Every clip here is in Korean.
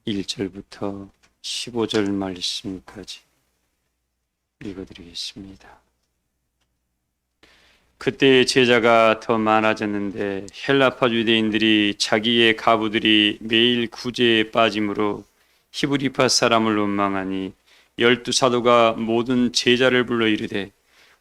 1절부터 15절 말씀까지 읽어드리겠습니다. 그때 제자가 더 많아졌는데 헬라파 유대인들이 자기의 가부들이 매일 구제에 빠짐으로 히브리파 사람을 원망하니 12사도가 모든 제자를 불러 이르되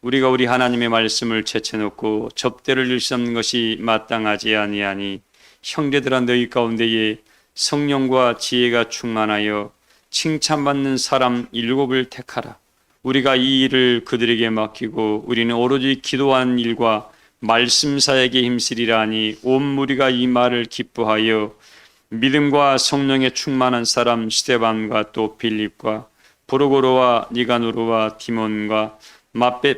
우리가 우리 하나님의 말씀을 제쳐놓고 접대를 일삼는 것이 마땅하지 아니하니 형제들아 너희 가운데에 성령과 지혜가 충만하여 칭찬받는 사람 7을 택하라. 우리가 이 일을 그들에게 맡기고 우리는 오로지 기도하는 일과 말씀 사역에 힘쓰리라 하니 온 무리가 이 말을 기뻐하여 믿음과 성령에 충만한 사람 스데반과 또 빌립과 브로고로와 니가노르와 디몬과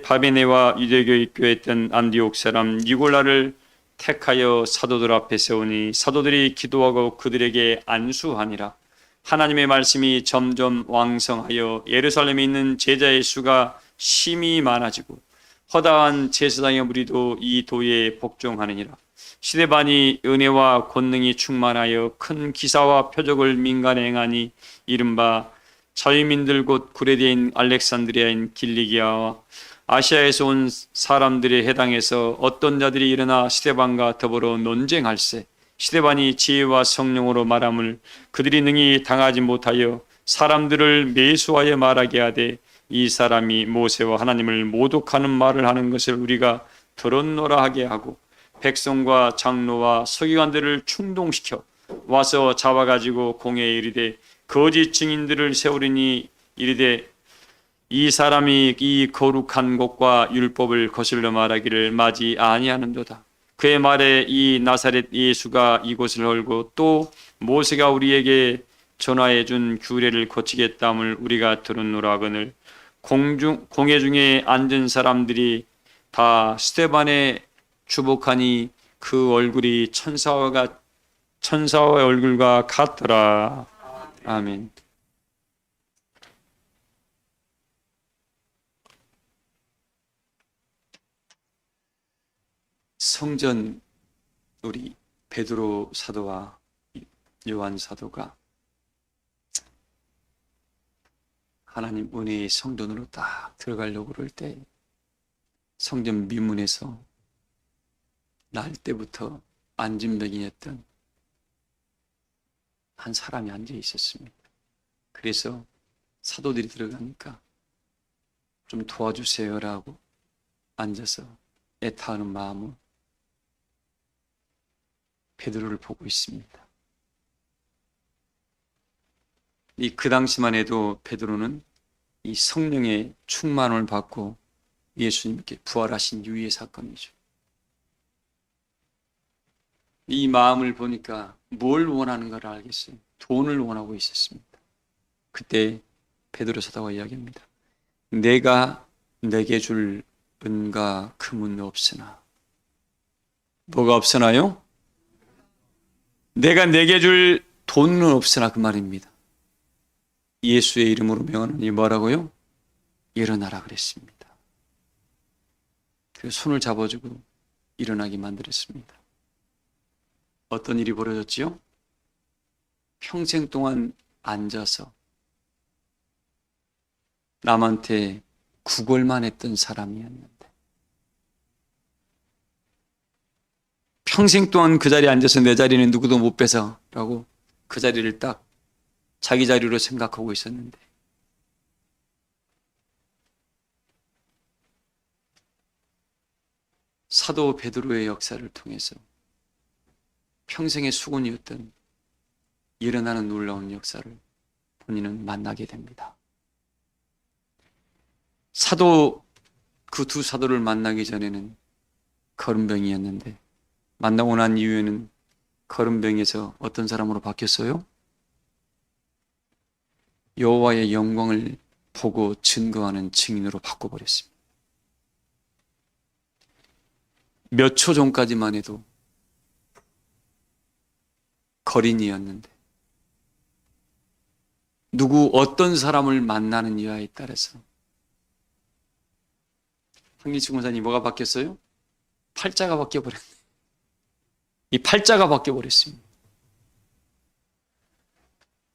바베네와 유대교에 입교했던 안디옥 사람 니골라를 택하여 사도들 앞에 세우니 사도들이 기도하고 그들에게 안수하니라. 하나님의 말씀이 점점 왕성하여 예루살렘에 있는 제자의 수가 심히 많아지고 허다한 제사장의 무리도 이 도에 복종하느니라. 스데반이 은혜와 권능이 충만하여 큰 기사와 표적을 민간에 행하니 이른바 자유민들 곧 구레대인 알렉산드리아인 길리기아와 아시아에서 온 사람들의 해당에서 어떤 자들이 일어나 스데반과 더불어 논쟁할세. 스데반이 지혜와 성령으로 말함을 그들이 능히 당하지 못하여 사람들을 매수하여 말하게 하되 이 사람이 모세와 하나님을 모독하는 말을 하는 것을 우리가 들었노라 하게 하고 백성과 장로와 서기관들을 충동시켜 와서 잡아가지고 공회에 이르되 거짓 증인들을 세우리니 이르되 이 사람이 이 거룩한 것과 율법을 거슬러 말하기를 마지 아니하는도다. 그의 말에 이 나사렛 예수가 이곳을 헐고 또 모세가 우리에게 전하해 준 규례를 고치겠다함을 우리가 들었노라 하거늘 공회 중에 앉은 사람들이 다 스데반에 주목하니 그 얼굴이 천사의 얼굴과 같더라. 아멘. 성전 우리 베드로 사도와 요한 사도가 하나님 은혜의 성전으로 딱 들어가려고 그럴 때 성전 미문에서 날 때부터 안진병이었던 한 사람이 앉아 있었습니다. 그래서 사도들이 들어가니까 좀 도와주세요라고 앉아서 애타하는 마음으로 베드로를 보고 있습니다. 그 당시만 해도 베드로는 이 성령의 충만을 받고 예수님께 부활하신 유의의 사건이죠. 이 마음을 보니까 뭘 원하는 걸 알겠어요. 돈을 원하고 있었습니다. 그때 베드로 사도가 이야기합니다. 내가 내게 줄 은과 금은 없으나 뭐가 없으나요? 내가 내게 줄 돈은 없으나 그 말입니다. 예수의 이름으로 명하노니 뭐라고요? 일어나라 그랬습니다. 그 손을 잡아주고 일어나게 만들었습니다. 어떤 일이 벌어졌지요? 평생 동안 앉아서 남한테 구걸만 했던 사람이었는데 평생 동안 그 자리에 앉아서 내 자리는 누구도 못 뺏어 라고 그 자리를 딱 자기 자리로 생각하고 있었는데 사도 베드로의 역사를 통해서 평생의 수군이었던 일어나는 놀라운 역사를 본인은 만나게 됩니다. 그 두 사도를 만나기 전에는 거름병이었는데 만나고 난 이후에는 거름병에서 어떤 사람으로 바뀌었어요? 여호와의 영광을 보고 증거하는 증인으로 바꿔버렸습니다. 몇 초 전까지만 해도 거린이었는데 어떤 사람을 만나느냐에 따라서 황기춘 권사님 뭐가 바뀌었어요? 팔자가 바뀌어버렸네. 이 팔자가 바뀌어버렸습니다.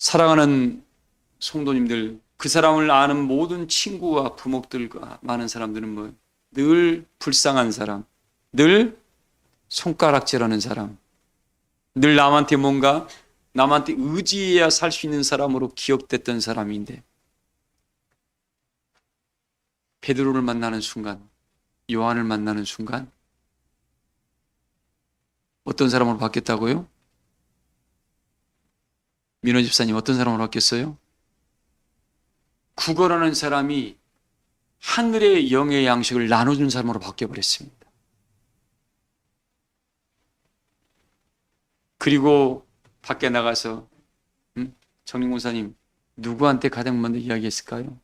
사랑하는 성도님들, 그 사람을 아는 모든 친구와 부목들과 많은 사람들은 뭐 늘 불쌍한 사람, 늘 손가락질하는 사람, 늘 남한테 뭔가 남한테 의지해야 살 수 있는 사람으로 기억됐던 사람인데 베드로를 만나는 순간, 요한을 만나는 순간 어떤 사람으로 바뀌었다고요? 민호 집사님 어떤 사람으로 바뀌었어요? 구걸하는 사람이 하늘의 영의 양식을 나눠준 사람으로 바뀌어버렸습니다. 그리고 밖에 나가서 정림공사님 누구한테 가장 먼저 이야기했을까요?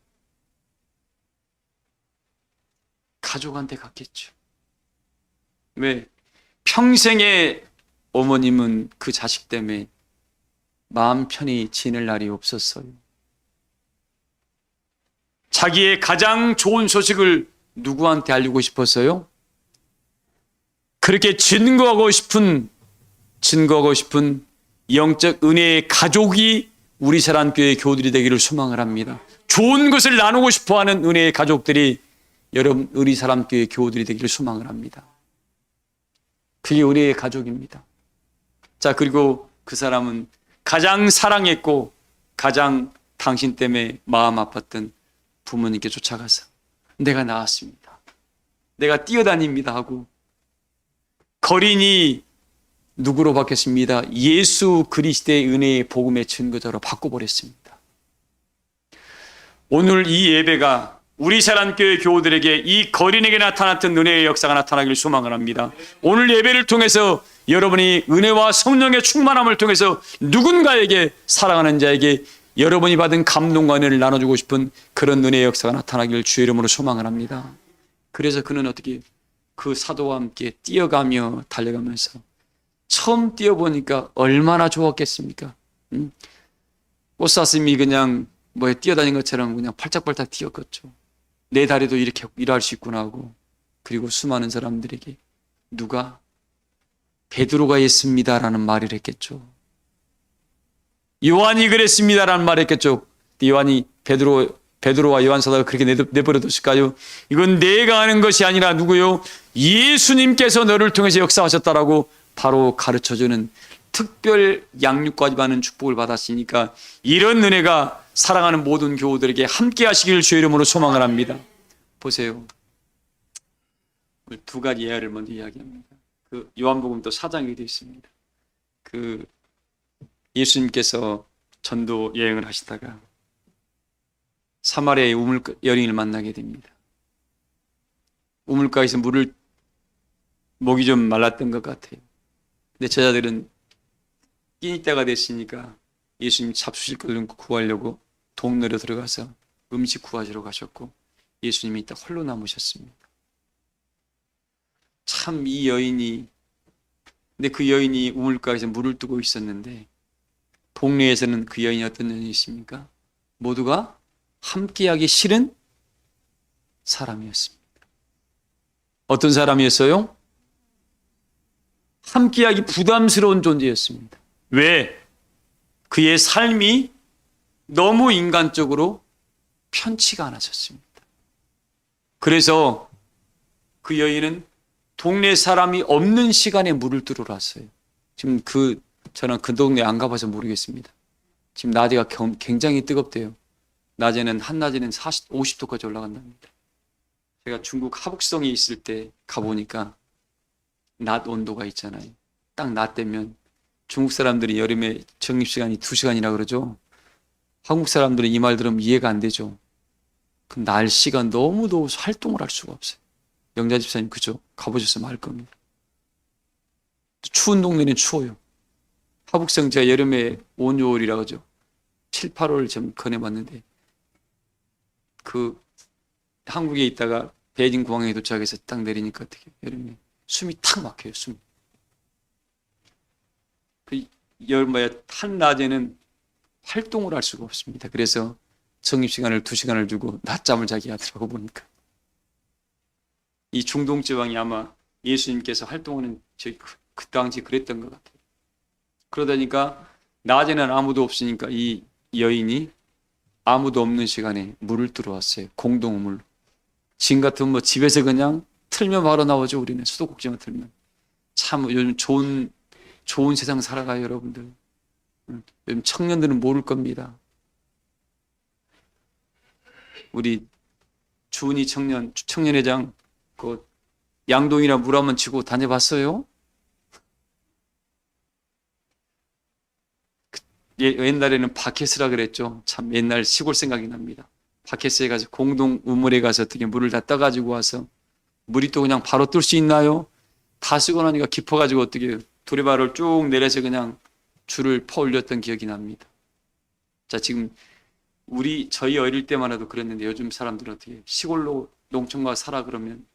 가족한테 갔겠죠. 왜? 평생에 어머님은 그 자식 때문에 마음 편히 지낼 날이 없었어요. 자기의 가장 좋은 소식을 누구한테 알리고 싶었어요? 그렇게 증거하고 싶은 영적 은혜의 가족이 우리 사랑교회 교우들이 되기를 소망을 합니다. 좋은 것을 나누고 싶어하는 은혜의 가족들이 여러분 우리 사랑교회 교우들이 되기를 소망을 합니다. 그게 은혜의 가족입니다. 자, 그리고 그 사람은 가장 사랑했고 가장 당신 때문에 마음 아팠던 부모님께 쫓아가서 내가 나왔습니다. 내가 뛰어다닙니다 하고 거린이 누구로 바뀌었습니다? 예수 그리스도의 은혜의 복음의 증거자로 바꿔버렸습니다. 오늘 이 예배가 우리 사랑교회 교우들에게 이 거린에게 나타났던 은혜의 역사가 나타나기를 소망을 합니다. 오늘 예배를 통해서 여러분이 은혜와 성령의 충만함을 통해서 누군가에게 사랑하는 자에게 여러분이 받은 감동과 은혜를 나눠주고 싶은 그런 은혜의 역사가 나타나기를 주의 이름으로 소망을 합니다. 그래서 그는 어떻게 그 사도와 함께 뛰어가며 달려가면서 처음 뛰어보니까 얼마나 좋았겠습니까? 꽃사슴이 그냥 뛰어다닌 것처럼 그냥 팔짝팔짝 뛰었겠죠. 내 다리도 이렇게 일할 수 있구나 하고 그리고 수많은 사람들에게 누가 베드로가 했습니다라는 말을 했겠죠. 요한이 그랬습니다라는 말을 했겠죠. 요한이 베드로와 요한 사도가 그렇게 내버려뒀을까요? 이건 내가 하는 것이 아니라 누구요? 예수님께서 너를 통해서 역사하셨다라고 바로 가르쳐주는 특별 양육까지 받는 축복을 받았으니까 이런 은혜가 사랑하는 모든 교우들에게 함께 하시기를 주의 이름으로 소망을 합니다. 보세요. 두 가지 예화를 먼저 이야기합니다. 그 요한복음 또 4장에 되어 있습니다. 그 예수님께서 전도 여행을 하시다가 사마리아의 우물 여인을 만나게 됩니다. 우물가에서 목이 좀 말랐던 것 같아요. 근데 제자들은 끼니 때가 됐으니까 예수님 잡수실 것을 구하려고 동네로 들어가서 음식 구하시러 가셨고 예수님이 딱 홀로 남으셨습니다. 참 이 여인이 근데 그 여인이 우물가에서 물을 뜨고 있었는데 동네에서는 그 여인이 어떤 여인이 있습니까? 모두가 함께하기 싫은 사람이었습니다. 어떤 사람이었어요? 함께하기 부담스러운 존재였습니다. 왜? 그의 삶이 너무 인간적으로 편치가 않았었습니다. 그래서 그 여인은 동네 사람이 없는 시간에 물을 뜨러 왔어요. 지금 저는 그 동네 안 가봐서 모르겠습니다. 지금 낮에가 굉장히 뜨겁대요. 한낮에는 50도까지 올라간답니다. 제가 중국 하북성에 있을 때 가보니까 낮 온도가 있잖아요. 딱 낮 되면 중국 사람들이 여름에 적립시간이 2시간이라 그러죠. 한국 사람들은 이 말 들으면 이해가 안 되죠. 그 날씨가 너무 더워서 활동을 할 수가 없어요. 영자 집사님 그죠? 가보셨으면 알 겁니다. 추운 동네는 추워요. 하북성 제가 여름에 5, 6월이라 그러죠. 7, 8월 좀 거내봤는데 그 한국에 있다가 베이징 공항에 도착해서 딱 내리니까 어떻게 여름에 숨이 탁 막혀요. 숨이. 한낮에는 활동을 할 수가 없습니다. 그래서 적립시간을 2시간을 두고 낮잠을 자기 하더라고 보니까. 이 중동 지방이 아마 예수님께서 활동하는 그 당시 그랬던 것 같아요. 그러다니까 낮에는 아무도 없으니까 이 여인이 아무도 없는 시간에 물을 들어왔어요. 공동물. 지금 같으면 뭐 집에서 그냥 틀면 바로 나오죠. 우리는 수도꼭지만 틀면. 참 요즘 좋은 세상 살아가요, 여러분들. 요즘 청년들은 모를 겁니다. 우리 주은이 청년회장 그 양동이나 물 한번 치고 다녀봤어요? 옛날에는 바켓이라 그랬죠. 참 옛날 시골 생각이 납니다. 바켓에 가서 공동 우물에 가서 어떻게 물을 다 떠가지고 와서 물이 또 그냥 바로 뜰 수 있나요? 다 쓰고 나니까 깊어가지고 어떻게 두레발을 쭉 내려서 그냥 줄을 퍼 올렸던 기억이 납니다. 자, 지금 저희 어릴 때만 해도 그랬는데 요즘 사람들은 어떻게 시골로 농촌 가 살아 그러면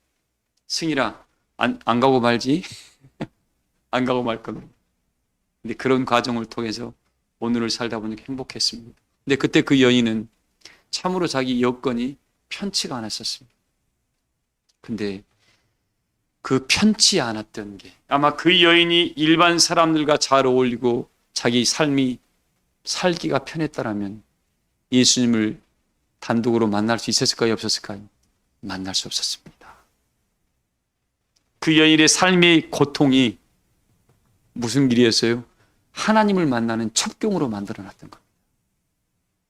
승희라 안 가고 말지? 안 가고 말 겁니다. 근데 그런 과정을 통해서 오늘을 살다 보니까 행복했습니다. 근데 그때 그 여인은 참으로 자기 여건이 편치가 않았었습니다. 근데 그 편치 않았던 게 아마 그 여인이 일반 사람들과 잘 어울리고 자기 삶이 살기가 편했다라면 예수님을 단독으로 만날 수 있었을까요? 없었을까요? 만날 수 없었습니다. 그 여인의 삶의 고통이 무슨 길이었어요? 하나님을 만나는 첩경으로 만들어놨던 겁니다.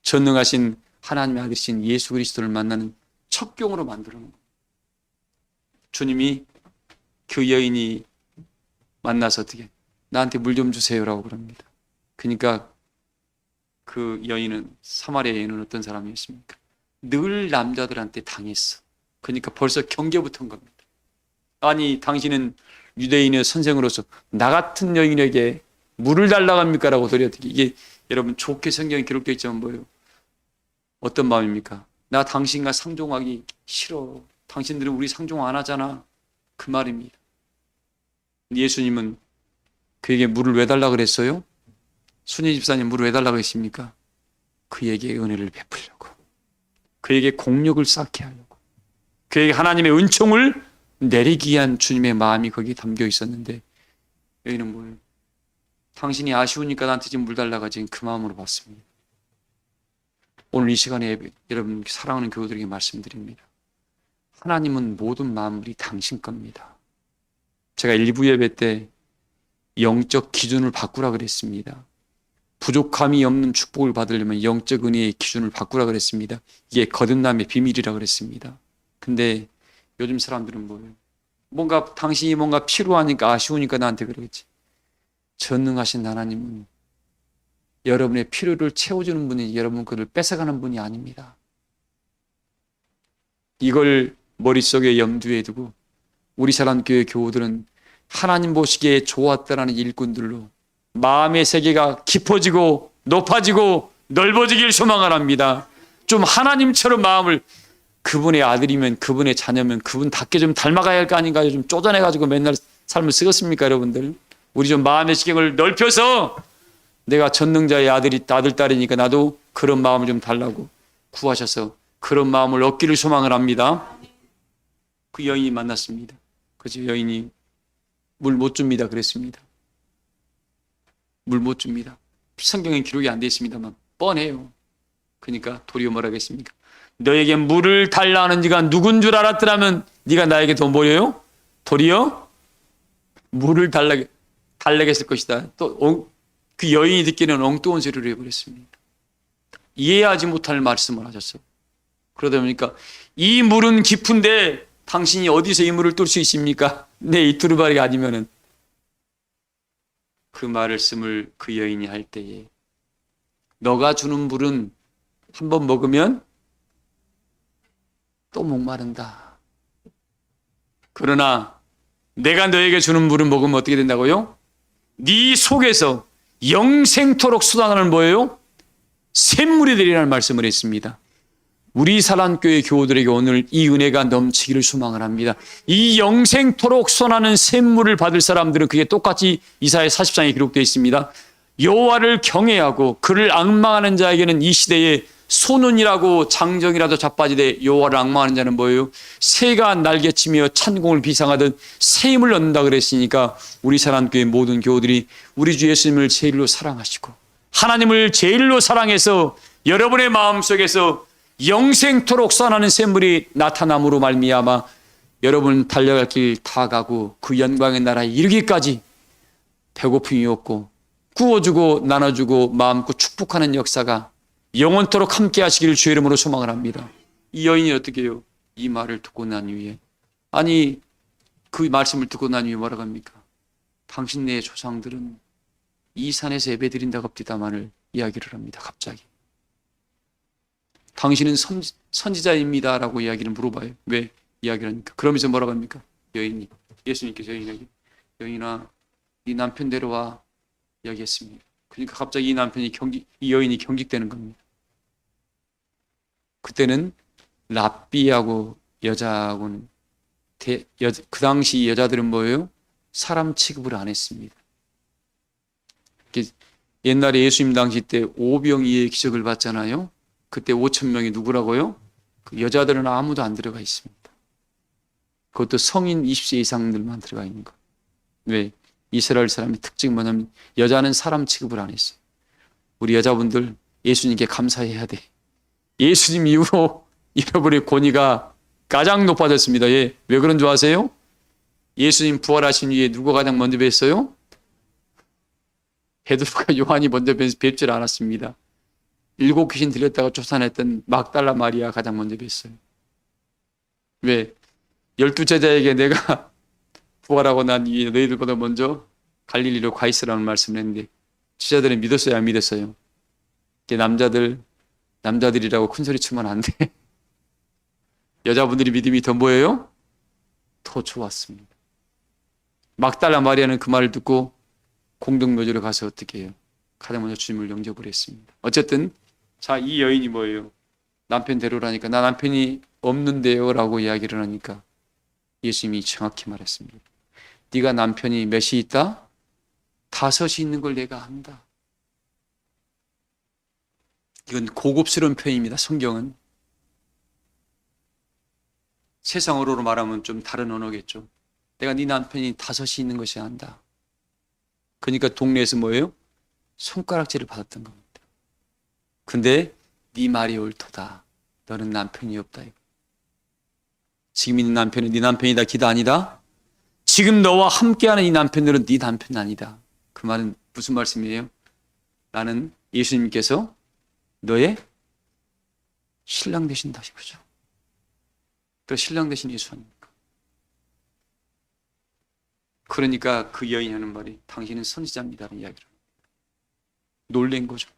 전능하신 하나님의 아들이신 예수 그리스도를 만나는 첩경으로 만들어놓은 겁니다. 주님이 그 여인이 만나서 어떻게 나한테 물 좀 주세요라고 그럽니다. 그러니까 그 여인은 사마리아 여인은 어떤 사람이었습니까? 늘 남자들한테 당했어. 그러니까 벌써 경계부터인 겁니다. 아니 당신은 유대인의 선생으로서 나 같은 여인에게 물을 달라고 합니까? 라고 도리어드리. 이게 여러분 좋게 성경에 기록되어 있지만 뭐예요? 어떤 마음입니까? 나 당신과 상종하기 싫어. 당신들은 우리 상종 안 하잖아. 그 말입니다. 예수님은 그에게 물을 왜 달라고 그랬어요? 순위 집사님 물을 왜 달라고 했습니까? 그에게 은혜를 베풀려고, 그에게 공력을 쌓게 하려고, 그에게 하나님의 은총을 내리기 위한 주님의 마음이 거기에 담겨 있었는데 여기는 뭐예요? 당신이 아쉬우니까 나한테 지금 물 달라고 지금 그 마음으로 봤습니다. 오늘 이 시간에 여러분 사랑하는 교우들에게 말씀드립니다. 하나님은 모든 만물이 당신 겁니다. 제가 일부 예배 때 영적 기준을 바꾸라 그랬습니다. 부족함이 없는 축복을 받으려면 영적 은혜의 기준을 바꾸라 그랬습니다. 이게 거듭남의 비밀이라 그랬습니다. 근데 요즘 사람들은 뭐예요? 당신이 뭔가 필요하니까 아쉬우니까 나한테 그러겠지. 전능하신 하나님은 여러분의 필요를 채워주는 분이 여러분 그를 뺏어가는 분이 아닙니다. 이걸 머릿속에 염두에 두고 우리 사랑교회 교우들은 하나님 보시기에 좋았다라는 일꾼들로 마음의 세계가 깊어지고 높아지고 넓어지길 소망을 합니다. 좀 하나님처럼 마음을 그분의 아들이면 그분의 자녀면 그분답게 좀 닮아가야 할 거 아닌가요? 좀 쪼잔해가지고 맨날 삶을 쓰겠습니까 여러분들? 우리 좀 마음의 시경을 넓혀서 내가 전능자의 아들, 딸이니까 나도 그런 마음을 좀 달라고 구하셔서 그런 마음을 얻기를 소망을 합니다. 그 여인이 만났습니다. 그래서 여인이 물 못 줍니다 그랬습니다. 물 못 줍니다. 성경에 기록이 안 되어 있습니다만 뻔해요. 그러니까 도리어 뭐라 하겠습니까? 너에게 물을 달라는 이가 누군 줄 알았더라면 네가 나에게 더 뭐래요? 도리어 물을 달라겠을 것이다. 또 그 여인이 듣기는 엉뚱한 소리를 해버렸습니다. 이해하지 못할 말씀을 하셨어요. 그러다 보니까 이 물은 깊은데 당신이 어디서 이 물을 뚫을 수 있습니까? 내 이 두루마리가 아니면은. 그 말씀을 그 여인이 할 때에 너가 주는 물은 한번 먹으면 또 목마른다. 그러나 내가 너에게 주는 물을 먹으면 어떻게 된다고요? 네 속에서 영생토록 쏟아나는 뭐예요? 샘물이 되리라는 말씀을 했습니다. 우리 사랑교회 교우들에게 오늘 이 은혜가 넘치기를 소망을 합니다. 이 영생토록 쏟아나는 샘물을 받을 사람들은 그게 똑같이 이사야 40장에 기록되어 있습니다. 여호와를 경외하고 그를 앙망하는 자에게는 이 시대에 소눈이라고 장정이라도 자빠지되 여호와를 앙망하는 자는 뭐예요? 새가 날개치며 찬공을 비상하듯 새 힘을 얻는다 그랬으니까 우리 사랑교회 모든 교우들이 우리 주 예수님을 제일로 사랑하시고 하나님을 제일로 사랑해서 여러분의 마음속에서 영생토록 선하는 샘물이 나타남으로 말미암아 여러분 달려갈 길 다 가고 그 영광의 나라에 이르기까지 배고픔이 없고 구워주고 나눠주고 마음껏 축복하는 역사가 영원토록 함께 하시기를 주의 이름으로 소망을 합니다. 이 여인이 어떻게 해요? 이 말을 듣고 난 이후에, 아니 그 말씀을 듣고 난 이후에 뭐라고 합니까? 당신네의 조상들은 이 산에서 예배드린다고 합디다만을 이야기를 합니다. 갑자기 당신은 선지자입니다 라고 이야기를 물어봐요. 왜 이야기를 하니까? 그러면서 뭐라고 합니까? 여인이, 예수님께서 여인에게, 여인아 네 남편 데려와 이야기했습니다. 그러니까 갑자기 이 여인이 경직되는 겁니다. 그때는 랍비하고 여자하고는 그 당시 여자들은 뭐예요? 사람 취급을 안 했습니다. 옛날에 예수님 당시 때 오병이의 기적을 봤잖아요. 그때 5,000명이 누구라고요? 그 여자들은 아무도 안 들어가 있습니다. 그것도 성인 20세 이상들만 들어가 있는 거. 왜? 이스라엘 사람의 특징이 뭐냐면 여자는 사람 취급을 안 했어요. 우리 여자분들 예수님께 감사해야 돼. 예수님 이후로 여러분의 권위가 가장 높아졌습니다. 예. 왜 그런 줄 아세요? 예수님 부활하신 이후에 누가 가장 먼저 뵀어요? 베드로가 요한이 먼저 뵙질 않았습니다. 7 귀신 들렸다가 쫓아냈던 막달라 마리아 가장 먼저 뵀어요. 왜? 12제자에게 내가 부활하고 난 이후에 너희들보다 먼저 갈릴리로 가 있으라는 말씀을 했는데 제자들은 믿었어요, 안 믿었어요? 남자들이라고 큰 소리 치면 안 돼. 여자분들이 믿음이 더 뭐예요? 더 좋았습니다. 막달라 마리아는 그 말을 듣고 공동묘지로 가서 어떻게 해요? 가장 먼저 주님을 영접을 했습니다. 어쨌든 자, 이 여인이 뭐예요? 남편 데려오라니까 나 남편이 없는데요 라고 이야기를 하니까 예수님이 정확히 말했습니다. 네가 남편이 몇이 있다? 5이 있는 걸 내가 안다. 이건 고급스러운 표현입니다. 성경은 세상어로로 말하면 좀 다른 언어겠죠. 내가 네 남편이 5이 있는 것이 안다. 그러니까 동네에서 뭐예요? 손가락질을 받았던 겁니다. 근데 네 말이 옳도다. 너는 남편이 없다. 지금 있는 남편은 네 남편이다 기다 아니다? 지금 너와 함께하는 이 남편들은 네 남편 아니다. 그 말은 무슨 말씀이에요? 나는 예수님께서 너의 신랑 되신다 이거죠. 또 신랑 되신 예수 아닙니까? 그러니까 그 여인이 하는 말이 당신은 선지자입니다라는 이야기를 합니다. 놀란 거죠.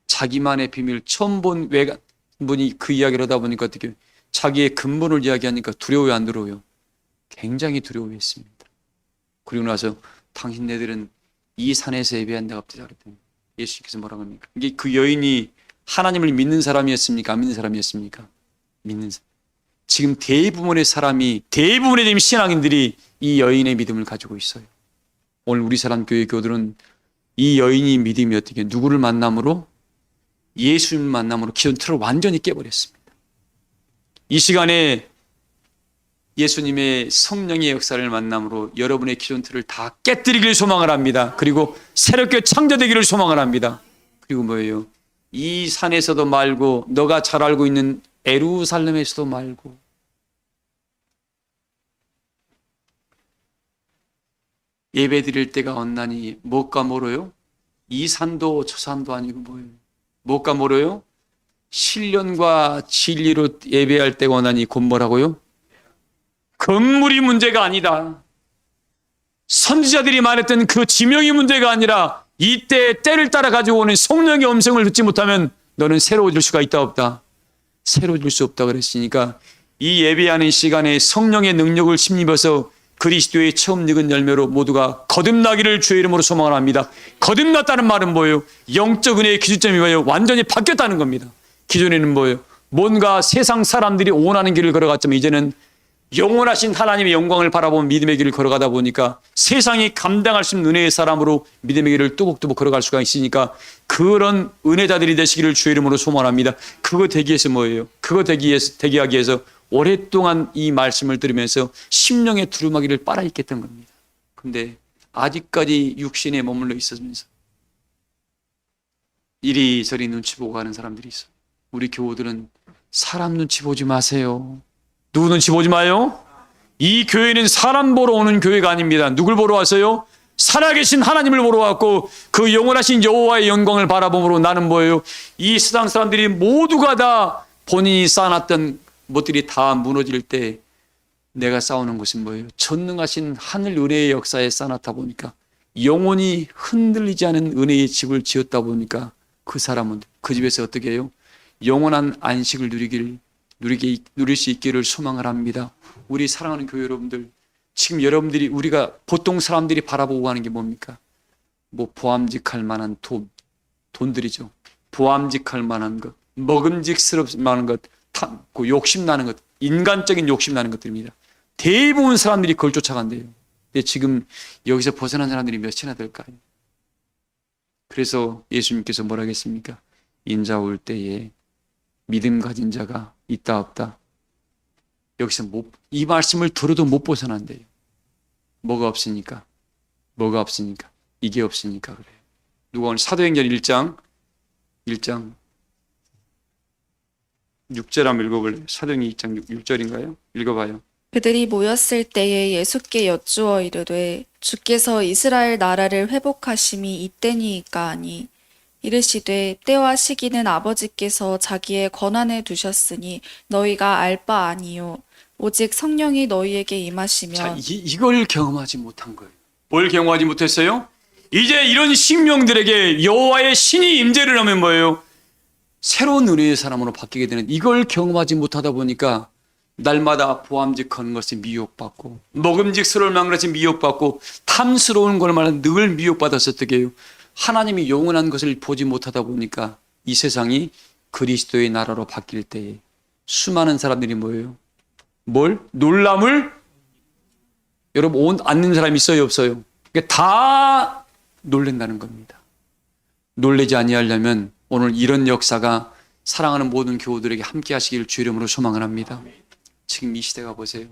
자기만의 비밀 처음 본 외간 분이 그 이야기를 하다 보니까 어떻게 자기의 근본을 이야기하니까 두려워요, 안 두려워요? 굉장히 두려워했습니다. 그리고 나서 당신네들은 이 산에서 예배한다고 합니다. 그랬더니 예수님께서 뭐라고 합니까? 이게 그 여인이 하나님을 믿는 사람이었습니까? 안 믿는 사람이었습니까? 믿는 사람. 지금 대부분의 지금 신앙인들이 이 여인의 믿음을 가지고 있어요. 오늘 우리 사람교회 교들은 이 여인이 믿음이 어떻게 누구를 만남으로? 예수님 만남으로 기존 틀을 완전히 깨버렸습니다. 이 시간에 예수님의 성령의 역사를 만남으로 여러분의 기존 틀을 다 깨뜨리기를 소망을 합니다. 그리고 새롭게 창조되기를 소망을 합니다. 그리고 뭐예요? 이 산에서도 말고 너가 잘 알고 있는 예루살렘에서도 말고 예배 드릴 때가 언나니 무엇과 멀어요? 이 산도 저 산도 아니고 뭐예요? 무엇과 멀어요? 신령과 진리로 예배할 때가 언나니 곧 뭐라고요? 건물이 문제가 아니다. 선지자들이 말했던 그 지명이 문제가 아니라 이때 때를 따라 가지고 오는 성령의 음성을 듣지 못하면 너는 새로워질 수가 있다 없다? 새로워질 수 없다 그랬으니까 이 예배하는 시간에 성령의 능력을 힘입어서 그리스도의 처음 익은 열매로 모두가 거듭나기를 주의 이름으로 소망을 합니다. 거듭났다는 말은 뭐예요? 영적 은혜의 기준점이 뭐예요? 완전히 바뀌었다는 겁니다. 기존에는 뭐예요? 뭔가 세상 사람들이 원하는 길을 걸어갔지만 이제는 영원하신 하나님의 영광을 바라보는 믿음의 길을 걸어가다 보니까 세상이 감당할 수 있는 은혜의 사람으로 믿음의 길을 뚜벅뚜벅 걸어갈 수가 있으니까 그런 은혜자들이 되시기를 주의 이름으로 소망합니다. 그거 되기 위해서 뭐예요? 그거 되기 하기 위해서 오랫동안 이 말씀을 들으면서 심령의 두루마기를 빨아있겠던 겁니다. 근데 아직까지 육신에 머물러 있으면서 이리저리 눈치 보고 가는 사람들이 있어. 우리 교우들은 사람 눈치 보지 마세요. 누구 눈치 보지 마요? 이 교회는 사람 보러 오는 교회가 아닙니다. 누굴 보러 왔어요? 살아계신 하나님을 보러 왔고 그 영원하신 여호와의 영광을 바라봄으로 나는 뭐예요? 이 세상 사람들이 모두가 다 본인이 쌓아놨던 것들이 다 무너질 때 내가 싸우는 것은 뭐예요? 전능하신 하늘 은혜의 역사에 쌓아놨다 보니까 영원히 흔들리지 않은 은혜의 집을 지었다 보니까 그 사람은 그 집에서 어떻게 해요? 영원한 안식을 누릴 수 있기를 소망을 합니다. 우리 사랑하는 교회 여러분들, 지금 여러분들이 우리가 보통 사람들이 바라보고 가는 게 뭡니까? 뭐 보암직할 만한 돈들이죠. 보암직할 만한 것, 먹음직스럽을 만한 것, 탐고 욕심나는 것, 인간적인 욕심나는 것들입니다. 대부분 사람들이 그걸 쫓아간대요. 근데 지금 여기서 벗어난 사람들이 몇이나 될까요? 그래서 예수님께서 뭐라 하겠습니까? 인자 올 때에 믿음 가진 자가 있다 없다. 여기서 이 말씀을 들어도 못 벗어난대요. 뭐가 없으니까? 뭐가 없으니까? 이게 없으니까 그래요. 누가 오늘 사도행전 1장 6절 한번 읽어볼래요? 사도행전 2장 6절인가요? 읽어봐요. 그들이 모였을 때에 예수께 여쭈어 이르되 주께서 이스라엘 나라를 회복하심이 이때니이까 하니 이르시되 때와 시기는 아버지께서 자기의 권한에 두셨으니 너희가 알 바 아니요 오직 성령이 너희에게 임하시면. 자, 이걸 경험하지 못한 거예요. 뭘 경험하지 못했어요? 이제 이런 식명들에게 여호와의 신이 임재를 하면 뭐예요? 새로운 은혜의 사람으로 바뀌게 되는, 이걸 경험하지 못하다 보니까 날마다 보암직하는 것에 미혹받고 먹음직스러울 만한 것에 미혹받고 탐스러운 것만 늘 미혹받아서 어떻게 해요? 하나님이 영원한 것을 보지 못하다 보니까 이 세상이 그리스도의 나라로 바뀔 때에 수많은 사람들이 뭐예요? 놀람을, 여러분 앉는 사람 있어요 없어요? 그러니까 다 놀랜다는 겁니다. 놀래지 아니하려면 오늘 이런 역사가 사랑하는 모든 교우들에게 함께 하시기를 주 이름으로 소망을 합니다. 지금 이 시대가 보세요.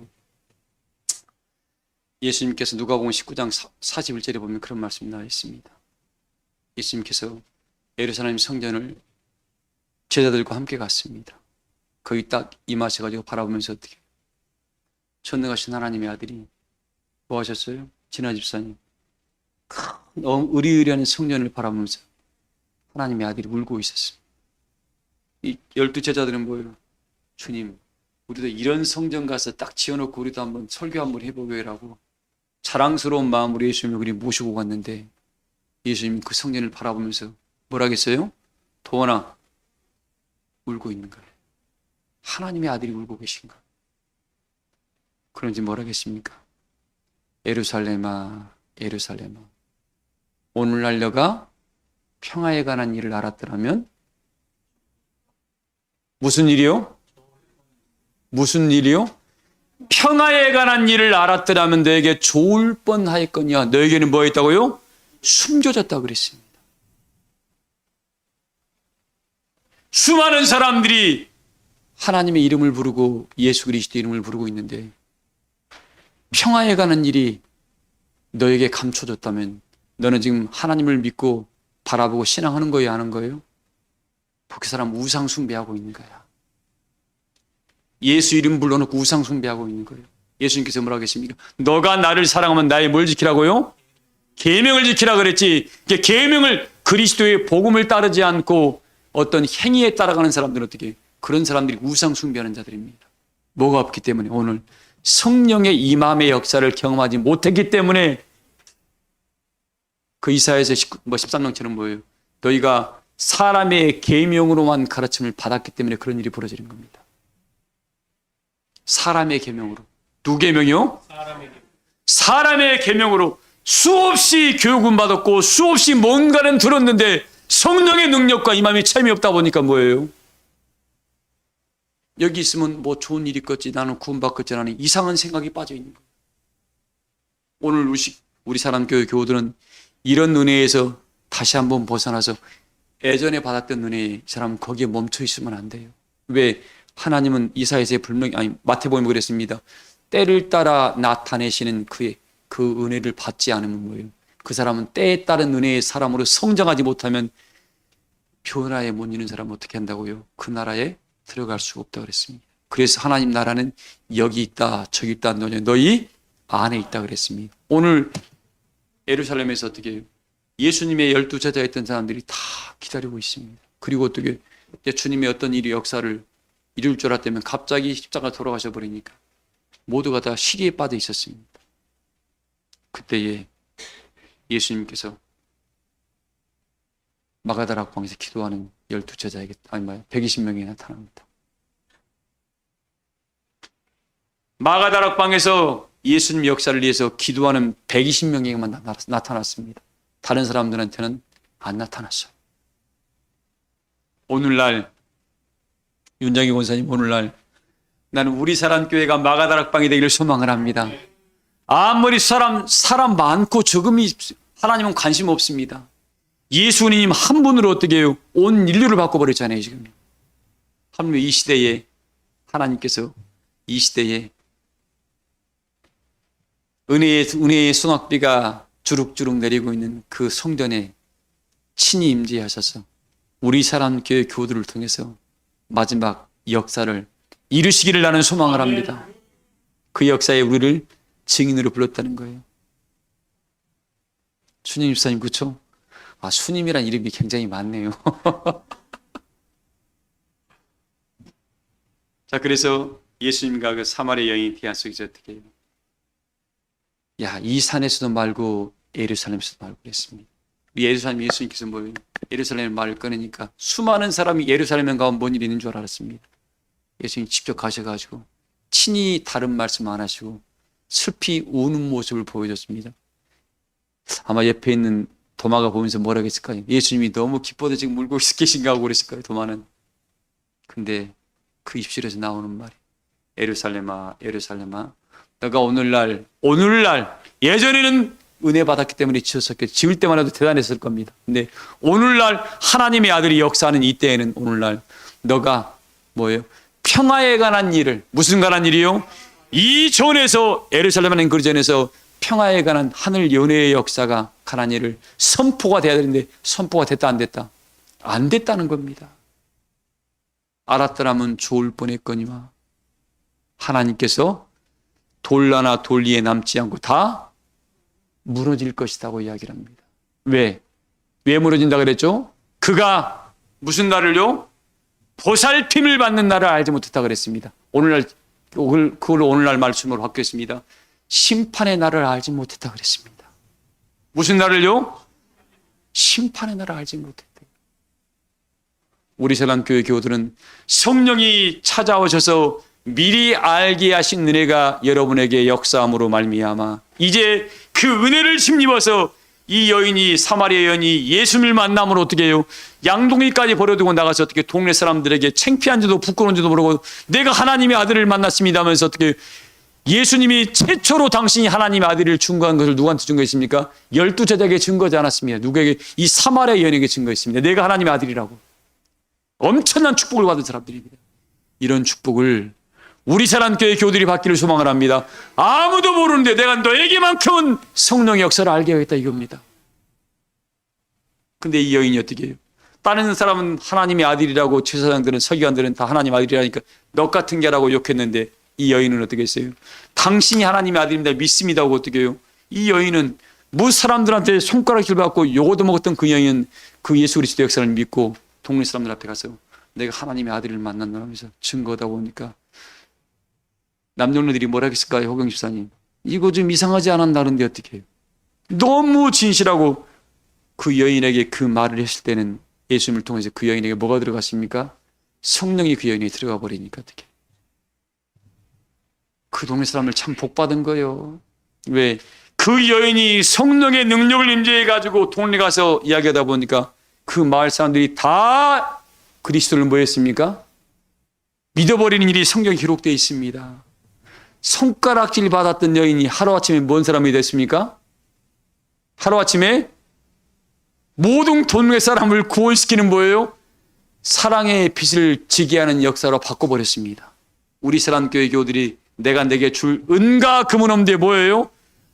예수님께서 누가복음 19장 41절에 보면 그런 말씀이 나와 있습니다. 예수님께서 예루살렘 성전을 제자들과 함께 갔습니다. 거기 딱 임하셔가지고 바라보면서 어떻게, 전능하신 하나님의 아들이 뭐 하셨어요? 진화 집사님, 큰 의리의리한 성전을 바라보면서 하나님의 아들이 울고 있었습니다. 이 12 제자들은 뭐예요? 주님, 우리도 이런 성전 가서 딱 지어놓고 우리도 한번 설교 한번 해보게라고 자랑스러운 마음으로 예수님을 그리 모시고 갔는데 예수님 그 성전을 바라보면서 뭐라 하겠어요? 도원아, 울고 있는 거예요. 하나님의 아들이 울고 계신 거예요. 그런지 뭐라 하겠습니까? 예루살렘아, 예루살렘아, 오늘날 너가 평화에 관한 일을 알았더라면 무슨 일이요? 무슨 일이요? 평화에 관한 일을 알았더라면 너에게 좋을 뻔하였거니와 너에게는 뭐 했다고요? 숨겨졌다고 그랬습니다. 수많은 사람들이 하나님의 이름을 부르고 예수 그리스도 이름을 부르고 있는데 평화에 관한 일이 너에게 감춰졌다면 너는 지금 하나님을 믿고 바라보고 신앙하는 거예요, 하는 거예요? 그 사람 우상 숭배하고 있는 거야. 예수 이름 불러놓고 우상 숭배하고 있는 거예요. 예수님께서 뭐라고 하십니까? 너가 나를 사랑하면 나의 뭘 지키라고요? 계명을 지키라 그랬지. 계명을, 그리스도의 복음을 따르지 않고 어떤 행위에 따라가는 사람들은 어떻게, 그런 사람들이 우상 숭배하는 자들입니다. 뭐가 없기 때문에, 오늘 성령의 임함의 역사를 경험하지 못했기 때문에 그 이사야서 13장처럼 뭐예요? 너희가 사람의 계명으로만 가르침을 받았기 때문에 그런 일이 벌어지는 겁니다. 사람의 계명으로. 누구 계명이요? 사람의 계명으로 수없이 교육은 받았고 수없이 뭔가는 들었는데 성령의 능력과 임함이 참이 없다 보니까 뭐예요? 여기 있으면 뭐 좋은 일이 있겠지, 나는 구원받겠지 하는 이상한 생각이 빠져 있는 거예요. 오늘 우리 사람교회 교우들은 이런 은혜에서 다시 한번 벗어나서 예전에 받았던 은혜에 이 사람 거기에 멈춰 있으면 안 돼요. 왜? 하나님은 이사야서에 분명히, 마태복음에 그랬습니다. 때를 따라 나타내시는 그 은혜를 받지 않으면 뭐예요? 그 사람은 때에 따른 은혜의 사람으로 성장하지 못하면 변화에 못 이는 사람은 어떻게 한다고요? 그 나라에 들어갈 수가 없다고 그랬습니다. 그래서 하나님 나라는 여기 있다 저기 있다 너희 안에 있다 그랬습니다. 오늘 예루살렘에서 어떻게 해요? 예수님의 12 제자였던 사람들이 다 기다리고 있습니다. 그리고 어떻게 주님의 어떤 일이 역사를 이룰 줄 알았다면 갑자기 십자가 돌아가셔 버리니까 모두가 다 시기에 빠져 있었습니다. 그때에 예수님께서 마가다락 방에서 기도하는 12 제자에게 120명이 나타납니다. 마가다락 방에서 예수님 역사를 위해서 기도하는 120명에게만 나타났습니다. 다른 사람들한테는 안 나타났어요. 오늘날 윤장희 권사님, 오늘날 나는 우리 사랑교회가 마가다락 방이 되기를 소망을 합니다. 아무리 사람 많고 적음이 하나님은 관심 없습니다. 예수님 한 분으로 어떻게 해요? 온 인류를 바꿔버렸잖아요, 지금. 하물며 이 시대에 하나님께서 이 시대에 은혜의 소낙비가 주룩주룩 내리고 있는 그 성전에 친히 임재하셔서 우리 사랑교회 교우들을 통해서 마지막 역사를 이루시기를 나는 소망을 합니다. 그 역사에 우리를 증인으로 불렀다는 거예요. 수님 집사님, 그렇죠? 수님이란 이름이 굉장히 많네요. 자, 그래서 예수님과 그 사마리아 여인이 대화 속에서 어떻게 해요? 이 산에서도 말고 예루살렘에서도 말고 그랬습니다. 우리 예루살렘 예수님께서 뭐예요? 예루살렘의 말을 꺼내니까 수많은 사람이 예루살렘에 가면 뭔 일이 있는 줄 알았습니다. 예수님 직접 가셔가지고 친히 다른 말씀 안 하시고 슬피 우는 모습을 보여줬습니다. 아마 옆에 있는 도마가 보면서 뭐라고 했을까요? 예수님이 너무 기뻐서 지금 울고 계신가 하고 그랬을 거예요, 도마는. 근데 그 입술에서 나오는 말이 예루살렘아, 예루살렘아, 너가 오늘날 예전에는 은혜 받았기 때문에 지었었겠죠. 지을 때만 해도 대단했을 겁니다. 근데 오늘날 하나님의 아들이 역사하는 이때에는 오늘날 너가 뭐예요? 평화에 관한 일을, 무슨 관한 일이요? 이 전에서 예루살렘 그 전에서 평화에 관한 하늘 연애의 역사가 관한 일을 선포가 돼야 되는데 선포가 됐다 안 됐다? 안 됐다는 겁니다. 알았더라면 좋을 뻔했거니와 하나님께서 돌라나 돌리에 남지 않고 다 무너질 것이라고 이야기를 합니다. 왜 무너진다 그랬죠? 그가 무슨 날을요? 보살핌을 받는 날을 알지 못했다 그랬습니다. 그걸 오늘날 말씀으로 바뀌었습니다. 심판의 날을 알지 못했다 그랬습니다. 무슨 날을요? 심판의 날을 알지 못했다. 우리 세랑교회 교우들은 성령이 찾아오셔서 미리 알게 하신 은혜가 여러분에게 역사함으로 말미암아 이제 그 은혜를 힘입어서 이 여인이 사마리아 여인이 예수님을 만남으로 어떻게 해요? 양동이까지 버려두고 나가서 어떻게 동네 사람들에게 창피한지도 부끄러운지도 모르고 내가 하나님의 아들을 만났습니다 하면서 어떻게 예수님이 최초로 당신이 하나님의 아들을 증거한 것을 누구한테 증거했습니까? 12 제자에게 증거하지 않았습니다. 누구에게? 이 사마리아 여인에게 증거했습니다. 내가 하나님의 아들이라고. 엄청난 축복을 받은 사람들입니다. 이런 축복을 우리 사랑교회 교우들이 받기를 소망을 합니다. 아무도 모르는데 내가 너에게만큼은 성령의 역사를 알게 하겠다 이겁니다. 근데 이 여인이 어떻게 해요? 다른 사람은 하나님의 아들이라고 제사장들은 서기관들은 다 하나님 아들이라니까 너 같은 게라고 욕했는데 이 여인은 어떻게 했어요? 당신이 하나님의 아들입니다. 믿습니다 하고 어떻게 해요? 이 여인은 뭐 사람들한테 손가락질 받고 요거도 먹었던 그 여인은 그 예수 그리스도 역사를 믿고 동네 사람들 앞에 가서 내가 하나님의 아들을 만났나 하면서 증거하다 보니까 남녀들이 뭐라 했을까요? 호경 집사님, 이거 좀 이상하지 않았나는데 어떻게 해요? 너무 진실하고 그 여인에게 그 말을 했을 때는 예수님을 통해서 그 여인에게 뭐가 들어갔습니까? 성령이 그 여인에 들어가 버리니까 어떻게? 그 동네 사람들 참 복받은 거예요. 왜? 그 여인이 성령의 능력을 임재해 가지고 동네 가서 이야기하다 보니까 그 마을 사람들이 다 그리스도를 뭐 했습니까? 믿어버리는 일이 성경에 기록되어 있습니다. 손가락질 받았던 여인이 하루아침에 뭔 사람이 됐습니까? 하루아침에 모든 동네 사람을 구원시키는 뭐예요? 사랑의 빛을 지게 하는 역사로 바꿔버렸습니다. 우리 사랑교회 교우들이 내가 내게 줄 은과 금은 없는데 뭐예요?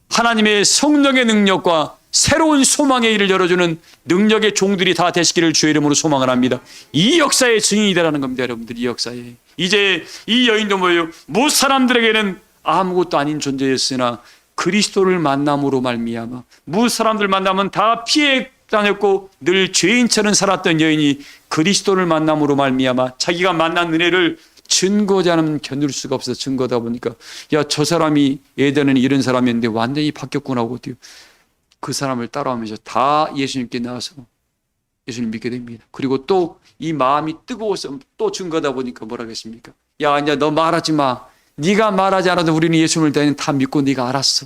하나님의 성령의 능력과 새로운 소망의 일을 열어주는 능력의 종들이 다 되시기를 주의 이름으로 소망을 합니다. 이 역사의 증인이 되라는 겁니다. 여러분들, 이 역사에. 이제 이 여인도 뭐예요? 못 사람들에게는 아무것도 아닌 존재였으나 그리스도를 만남으로 말미암아 무 사람들 만나면 다 피해 다녔고 늘 죄인처럼 살았던 여인이 그리스도를 만남으로 말미암아 자기가 만난 은혜를 증거하지 않으면 견딜 수가 없어서 증거다 보니까 야, 저 사람이 예전에는 이런 사람이었는데 완전히 바뀌었구나 하고 그 사람을 따라오면서 다 예수님께 나와서 예수님 믿게 됩니다. 그리고 또 이 마음이 뜨거워서 또 증거하다 보니까 뭐라 하겠습니까? 야, 이제 너 말하지 마. 네가 말하지 않아도 우리는 예수님을 다 믿고 네가 알았어.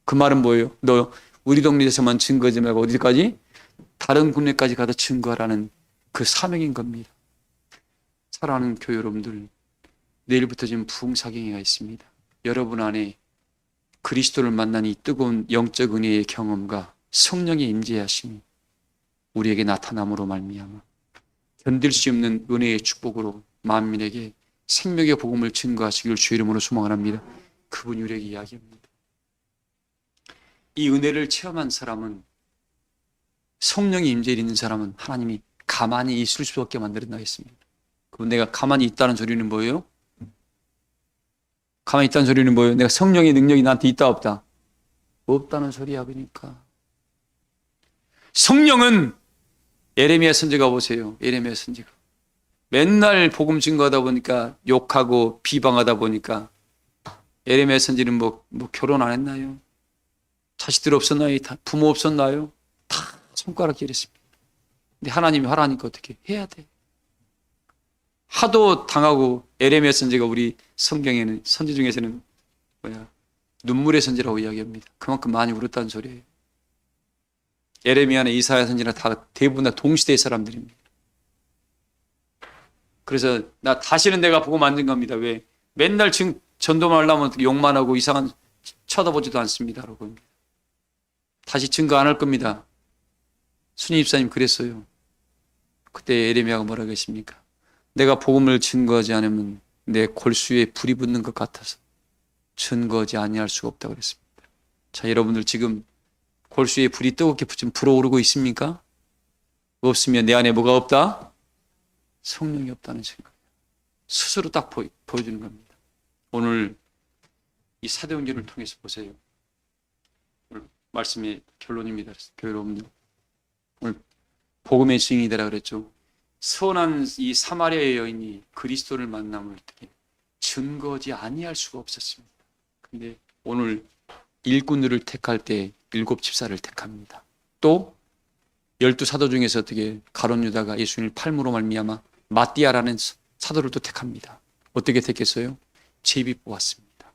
그 말은 뭐예요? 너 우리 동네에서만 증거하지 말고 어디까지? 다른 군대까지 가서 증거하라는 그 사명인 겁니다. 사랑하는 교회 여러분들, 내일부터 지금 부흥사경회가 있습니다. 여러분 안에 그리스도를 만난 이 뜨거운 영적 은혜의 경험과 성령의 임재하심이 우리에게 나타남으로 말미암아 견딜 수 없는 은혜의 축복으로 만민에게 생명의 복음을 증거하시길 주의 이름으로 소망을 합니다. 그분이 우리에게 이야기합니다. 이 은혜를 체험한 사람은, 성령의 임재에 있는 사람은 하나님이 가만히 있을 수밖에 만들어놔 있습니다. 그럼 내가 가만히 있다는 소리는 뭐예요? 가만히 있다는 소리는 뭐예요? 내가 성령의 능력이 나한테 있다 없다? 없다는 소리야. 그러니까 성령은 예레미야 선지가 보세요. 예레미야 선지가 맨날 복음 증거하다 보니까 욕하고 비방하다 보니까 예레미야 선지는 뭐 결혼 안 했나요? 자식들 없었나요? 부모 없었나요? 다 손가락질했습니다. 근데 하나님이 하라니까 어떻게 해야 돼? 하도 당하고 예레미야 선지가 우리 성경에는 선지 중에서는 눈물의 선지라고 이야기합니다. 그만큼 많이 울었다는 소리예요. 예레미야나 이사야 선지나 다 대부분 다 동시대의 사람들입니다. 그래서 나 다시는 내가 보고 만든 겁니다. 왜? 맨날 전도만 하려면 욕만 하고 이상한 쳐다보지도 않습니다. 라고. 다시 증거 안 할 겁니다. 순위 집사님 그랬어요. 그때 예레미야가 뭐라고 했습니까? 내가 복음을 증거하지 않으면 내 골수에 불이 붙는 것 같아서 증거하지 아니할 수가 없다고 그랬습니다. 자, 여러분들 지금 골수에 불이 뜨겁게 지금 불어오르고 있습니까? 없으면 내 안에 뭐가 없다? 성령이 없다는 증거예요. 스스로 딱 보여주는 겁니다. 오늘 이 사도행전을 통해서 보세요. 오늘 말씀의 결론입니다. 교회 여러분들, 오늘 복음의 증인이 되라 그랬죠. 선한 이 사마리아의 여인이 그리스도를 만남을 증거하지 아니할 수가 없었습니다. 근데 오늘 일꾼들을 택할 때 7 집사를 택합니다. 또 12 사도 중에서 어떻게 가룟 유다가 예수님을 팔므로 말미암아 마띠아라는 사도를 또 택합니다. 어떻게 택했어요? 제비 뽑았습니다.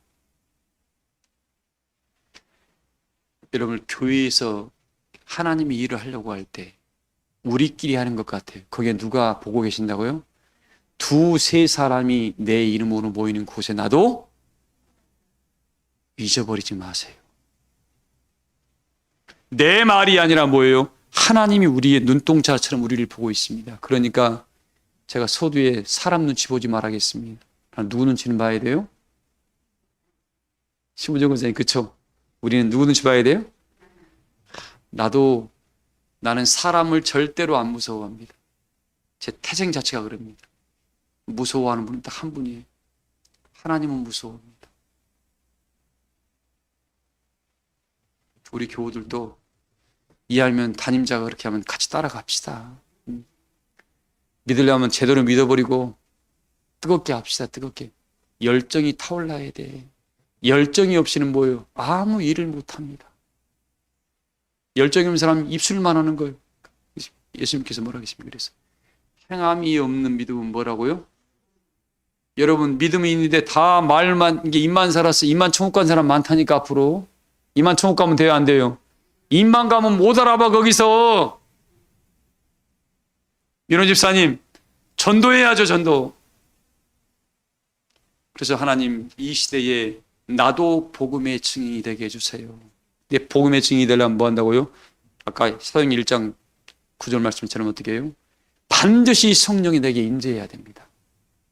여러분, 교회에서 하나님이 일을 하려고 할 때 우리끼리 하는 것 같아요. 거기에 누가 보고 계신다고요? 2-3 사람이 내 이름으로 모이는 곳에 나도 잊어버리지 마세요. 내 말이 아니라 뭐예요? 하나님이 우리의 눈동자처럼 우리를 보고 있습니다. 그러니까 제가 서두에 사람 눈치 보지 말아야겠습니다. 누구 눈치는 봐야 돼요? 신부정 권사님, 그쵸? 우리는 누구 눈치 봐야 돼요? 나는 사람을 절대로 안 무서워합니다. 제 태생 자체가 그럽니다. 무서워하는 분은 딱 한 분이에요. 하나님은 무서워합니다. 우리 교우들도 이해하면 담임자가 그렇게 하면 같이 따라갑시다. 믿으려면 제대로 믿어버리고 뜨겁게 합시다. 뜨겁게. 열정이 타올라야 돼. 열정이 없이는 뭐예요? 아무 일을 못합니다. 열정이 없는 사람은 입술만 하는 거예요. 예수님께서 뭐라고 하십니까? 그래서 행함이 없는 믿음은 뭐라고요? 여러분, 믿음이 있는데 다 말만, 이게 입만 살았어. 입만 천국 간 사람 많다니까. 앞으로 입만 천국 가면 돼요, 안 돼요? 입만 가면 못 알아봐. 거기서 민호 집사님, 전도해야죠. 전도. 그래서 하나님, 이 시대에 나도 복음의 증인이 되게 해주세요. 근데 복음의 증인이 되려면 뭐 한다고요? 아까 사도행전 1장 9절 말씀처럼 어떻게 해요? 반드시 성령이 내게 임재해야 됩니다.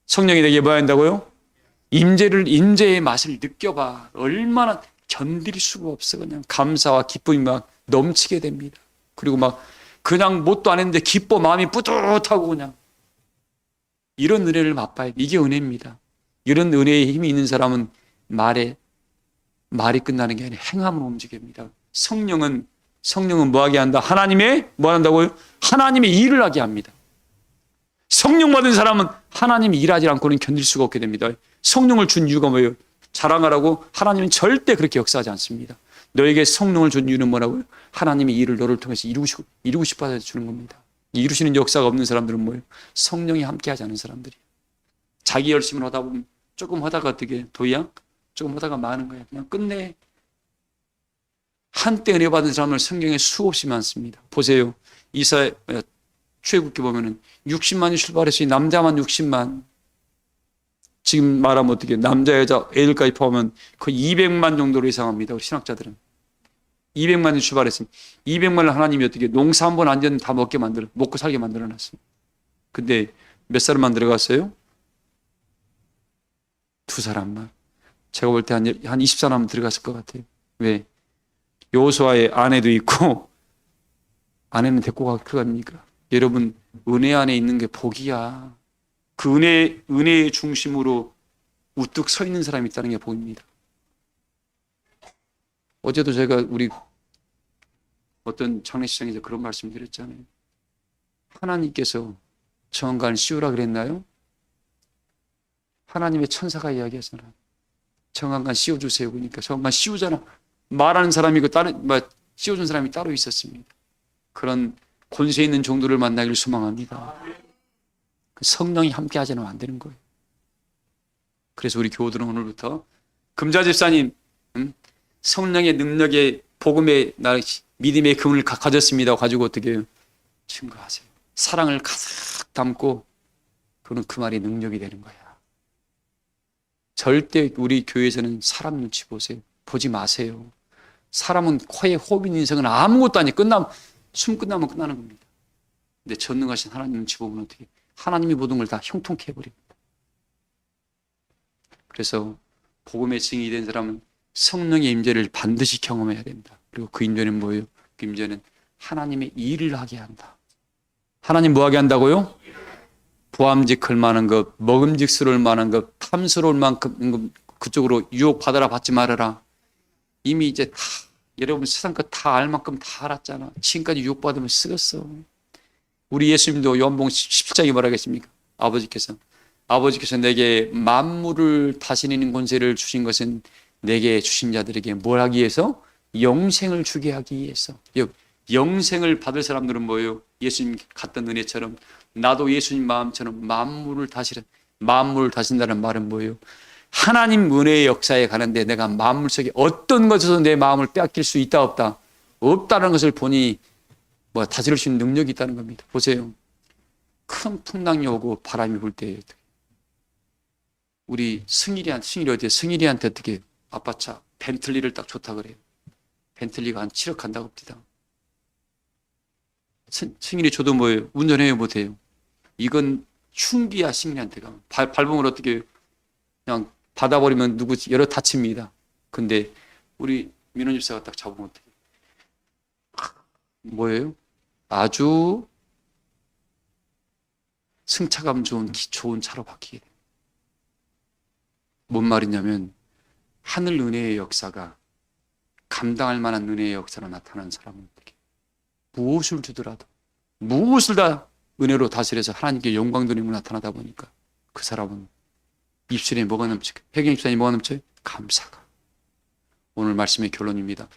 성령이 내게 뭐 한다고요? 임재의 맛을 느껴봐. 얼마나 견딜 수가 없어. 그냥 감사와 기쁨이 막 넘치게 됩니다. 그리고 막 그냥 뭣도 안 했는데 기뻐 마음이 뿌듯하고 그냥 이런 은혜를 맛봐야 돼. 이게 은혜입니다. 이런 은혜의 힘이 있는 사람은 말이 끝나는 게 아니라 행함으로 움직입니다. 성령은 뭐 하게 한다? 하나님의 뭐 한다고요? 하나님의 일을 하게 합니다. 성령 받은 사람은 하나님이 일하지 않고는 견딜 수가 없게 됩니다. 성령을 준 이유가 뭐예요? 자랑하라고? 하나님은 절대 그렇게 역사하지 않습니다. 너에게 성령을 준 이유는 뭐라고요? 하나님의 일을 너를 통해서 이루고 싶어 주는 겁니다. 이루시는 역사가 없는 사람들은 뭐예요? 성령이 함께하지 않은 사람들이에요. 자기 열심을 하다 보면 조금 하다가 어떻게 도야? 조금 하다가 마는 거예요. 그냥 끝내. 한때 은혜 받은 사람을 성경에 수없이 많습니다. 보세요. 이사야 출애굽기 보면은 60만이 출발했으니 남자만 60만. 지금 말하면 어떻게 남자 여자 애들까지 포함하면 거의 200만 정도로 예상합니다. 우리 신학자들은 200만이 출발했습니다. 200만을 하나님이 어떻게 농사 한 번 안 지었는데 다 먹고 살게 만들어놨습니다. 근데 몇 사람만 들어갔어요? 2사람만. 제가 볼 때 한 20사람은 들어갔을 것 같아요. 왜? 여호수아의 아내도 있고 아내는 데리고 갑니까? 여러분 은혜 안에 있는 게 복이야. 그 은혜의 중심으로 우뚝 서 있는 사람이 있다는 게 복입니다. 어제도 제가 우리 어떤 장례식장에서 그런 말씀 드렸잖아요. 하나님께서 정관을 씌우라 그랬나요? 하나님의 천사가 이야기하잖아. 정관관 씌워주세요. 그러니까 정관관 씌우잖아. 말하는 사람이 씌워준 사람이 따로 있었습니다. 그런 권세 있는 종들을 만나기를 소망합니다. 성령이 함께 하지 않으면 안 되는 거예요. 그래서 우리 교우들은 오늘부터 금자 집사님 성령의 능력에 복음의 믿음의 금을 가졌습니다. 가지고 어떻게 해요? 증거하세요. 사랑을 가득 담고 그는 그 말이 능력이 되는 거야. 절대 우리 교회에서는 사람 눈치 보지 마세요. 사람은 코에 호흡 있는 인생은 아무것도 아니에요. 숨 끝나면 끝나는 겁니다. 근데 전능하신 하나님 눈치 보면 어떻게 하나님이 모든 걸 다 형통케 해버립니다. 그래서 복음의 증인이 된 사람은 성령의 임재를 반드시 경험해야 된다. 그리고 그 임재는 뭐예요? 그 임재는 하나님의 일을 하게 한다. 하나님 뭐 하게 한다고요? 보암직할 만한 것, 먹음직스러울 만한 것, 탐스러울 만큼 그쪽으로 유혹받아라 받지 말아라. 이미 이제 다 여러분 세상 것 다 알 만큼 다 알았잖아. 지금까지 유혹받으면 쓰겠어. 우리 예수님도 요한복음 17장에 뭐라 하겠습니까? 아버지께서 내게 만물을 다스리는 권세를 주신 것은 내게 주신 자들에게 뭘 하기 위해서? 영생을 주게 하기 위해서. 영생을 받을 사람들은 뭐예요? 예수님 갔던 은혜처럼 나도 예수님 마음처럼 만물을 다스린다는 말은 뭐예요? 하나님 은혜의 역사에 가는데 내가 만물 속에 어떤 것에서 내 마음을 빼앗길 수 있다 없다? 없다는 것을 보니 다스릴 수 있는 능력이 있다는 겁니다. 보세요. 큰 풍랑이 오고 바람이 불 때 우리 승일이한테 어떻게 아빠 차 벤틀리를 딱 좋다 그래요. 벤틀리가 한 7억 한다고 합니다. 승일이 저도 뭐예요? 운전해요 못해요? 이건 흉기야. 승일이한테가 밟으면 어떻게 그냥 받아버리면 여러 다칩니다. 근데 우리 민호 집사가 딱 잡으면 어떻게 뭐예요? 아주 승차감 좋은 차로 바뀌게 돼요. 뭔 말이냐면 하늘 은혜의 역사가 감당할 만한 은혜의 역사로 나타나는 사람은 어떻게 무엇을 주더라도 무엇을 다 은혜로 다스려서 하나님께 영광 돌리고 나타나다 보니까 그 사람은 입술에 뭐가 넘치고 회개 입술에 뭐가 넘쳐요? 감사가. 오늘 말씀의 결론입니다.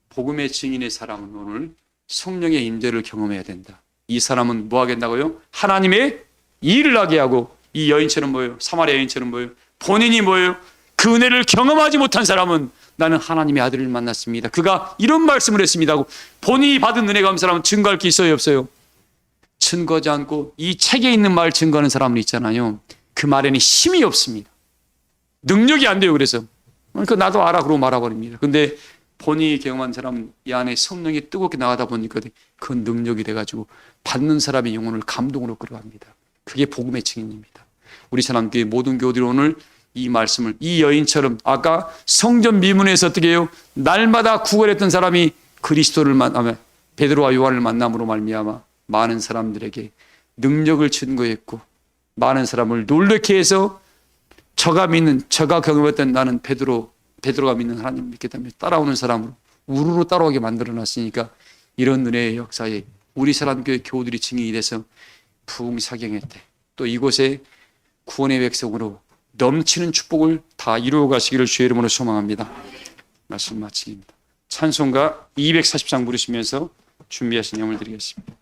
복음의 증인의 사람은 오늘 성령의 임재를 경험해야 된다. 이 사람은 뭐 하겠다고요? 하나님의 일을 하게 하고 이 여인처럼 뭐예요? 사마리아 여인처럼 뭐예요? 본인이 뭐예요? 그 은혜를 경험하지 못한 사람은 나는 하나님의 아들을 만났습니다. 그가 이런 말씀을 했습니다 하고 본인이 받은 은혜 감사람은 증거할 게 있어요 없어요? 증거하지 않고 이 책에 있는 말 증거하는 사람은 있잖아요. 그 말에는 힘이 없습니다. 능력이 안 돼요. 그래서 그러니까 나도 알아 그러고 말아버립니다. 근데 본인이 경험한 사람은 이 안에 성령이 뜨겁게 나가다 보니까 그 능력이 돼가지고 받는 사람의 영혼을 감동으로 끌어갑니다. 그게 복음의 증인입니다. 우리 사람교회 모든 교우들이 오늘 이 말씀을 이 여인처럼 아까 성전 미문에서 어떻게 해요? 날마다 구걸했던 사람이 그리스도를 만나며 베드로와 요한을 만남으로 말미암아 많은 사람들에게 능력을 증거했고 많은 사람을 놀랍게 해서 저가 경험했던 나는 베드로가 믿는 하나님 믿기 때문에 따라오는 사람으로 우르르 따라오게 만들어놨으니까 이런 은혜의 역사에 우리 사람교회 교우들이 증인이 돼서 부흥사경했대. 또 이곳에 구원의 백성으로 넘치는 축복을 다 이루어 가시기를 주의 이름으로 소망합니다. 말씀 마치겠습니다. 찬송가 240장 부르시면서 준비하신 영을 드리겠습니다.